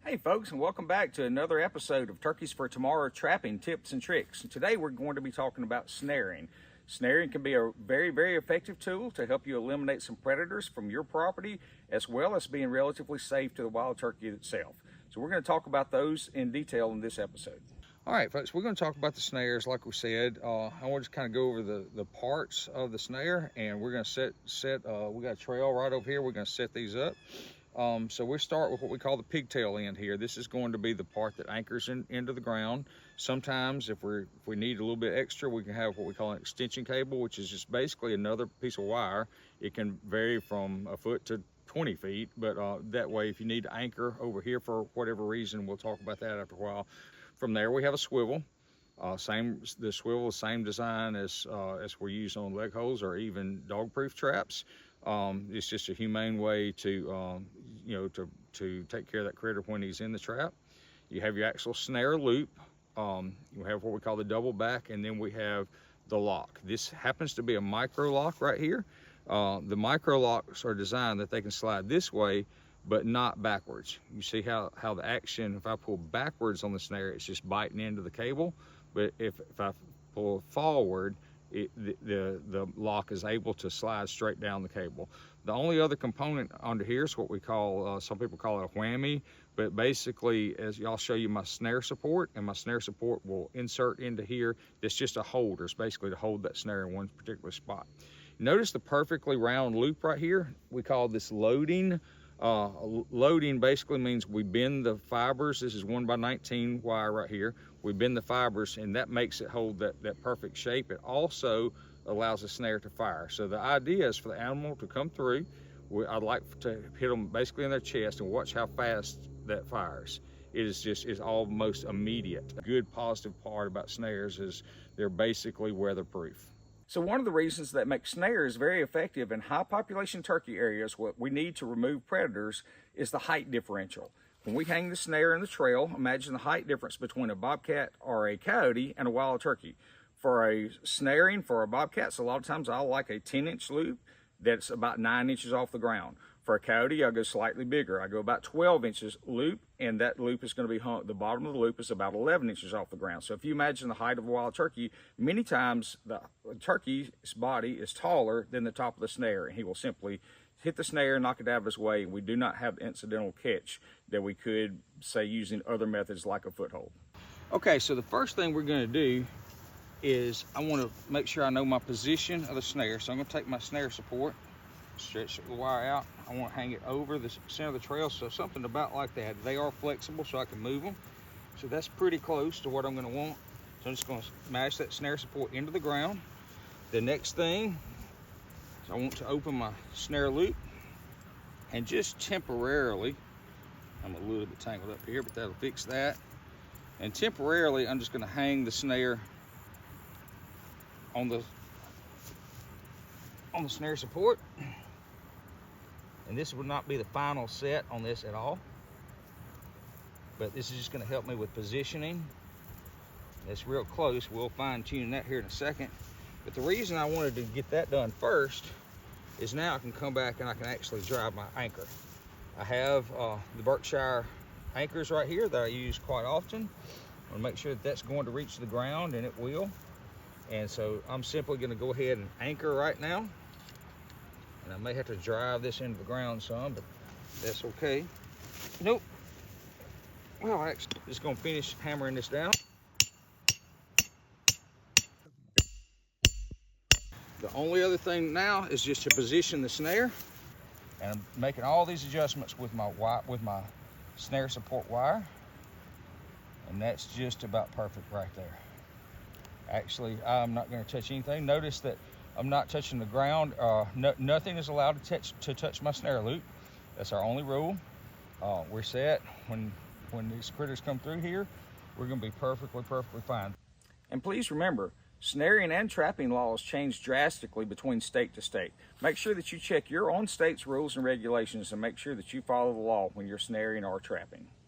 Hey folks, and welcome back to another episode of Turkeys for Tomorrow Trapping Tips and Tricks. Today we're going to be talking about snaring. Snaring can be a very effective tool to help you eliminate some predators from your property, as well as being relatively safe to the wild turkey itself. So we're going to talk about those in detail in this episode. All right, folks, we're going to talk about the snares like we said. I want to just kind of go over the parts of the snare, and we're going to we got a trail right over here. We're going to set these up. So we start with what we call the pigtail end here. This is going to be the part that anchors into the ground. Sometimes if we need a little bit extra, we can have what we call an extension cable, which is just basically another piece of wire. It can vary from a foot to 20 feet, but that way if you need to anchor over here for whatever reason, we'll talk about that after a while. From there we have a swivel. The swivel is same design as we use on leg holes or even dog-proof traps. It's just a humane way to take care of that critter when he's in the trap. You have your actual snare loop. You have what we call the double back, and then we have the lock. This happens to be a micro lock right here. The micro locks are designed that they can slide this way, but not backwards. You see how the action, if I pull backwards on the snare, it's just biting into the cable. But if I pull forward, the lock is able to slide straight down the cable. The only other component under here is what we call, some people call it a whammy, but basically, as I'll show you my snare support, and my snare support will insert into here. It's just a holder. It's basically to hold that snare in one particular spot. Notice the perfectly round loop right here. We call this loading. Loading basically means we bend the fibers. This is 1x19 wire right here. We bend the fibers, and that makes it hold that perfect shape. It also allows the snare to fire. So the idea is for the animal to come through. I'd like to hit them basically in their chest and watch how fast that fires. It's almost immediate. A good positive part about snares is they're basically weatherproof. So one of the reasons that makes snares very effective in high population turkey areas, what we need to remove predators, is the height differential. When we hang the snare in the trail, imagine the height difference between a bobcat or a coyote and a wild turkey. For a snaring for a bobcat, so a lot of times I'll like a 10-inch loop that's about 9 inches off the ground. For a coyote, I'll go slightly bigger. I go about 12 inches loop, and that loop is going to be hung, the bottom of the loop is about 11 inches off the ground. So if you imagine the height of a wild turkey, many times the turkey's body is taller than the top of the snare, and he will simply hit the snare, knock it out of his way. We do not have the incidental catch that we could, say, using other methods like a foothold. Okay, so the first thing we're going to do is I want to make sure I know my position of the snare. So I'm going to take my snare support, stretch the wire out. I want to hang it over the center of the trail, so something about like that. They are flexible, so I can move them. So that's pretty close to what I'm going to want. So I'm just going to smash that snare support into the ground. The next thing is I want to open my snare loop, and just temporarily, I'm a little bit tangled up here, but that'll fix that. And temporarily, I'm just going to hang the snare on the snare support. And this would not be the final set on this at all, but this is just going to help me with positioning. That's real close. We'll fine tune that here in a second. But the reason I wanted to get that done first is now I can come back and I can actually drive my anchor. I have the Berkshire anchors right here that I use quite often. I want to make sure that that's going to reach the ground, and it will. And so I'm simply going to go ahead and anchor right now. And I may have to drive this into the ground some, but that's okay. Nope. Well, I'm actually just going to finish hammering this down. The only other thing now is just to position the snare. And I'm making all these adjustments with my snare support wire. And that's just about perfect right there. Actually, I'm not going to touch anything. Notice that I'm not touching the ground. Nothing is allowed to touch my snare loop. That's our only rule. We're set. When these critters come through here, we're going to be perfectly fine. And please remember, snaring and trapping laws change drastically between state to state. Make sure that you check your own state's rules and regulations, and make sure that you follow the law when you're snaring or trapping.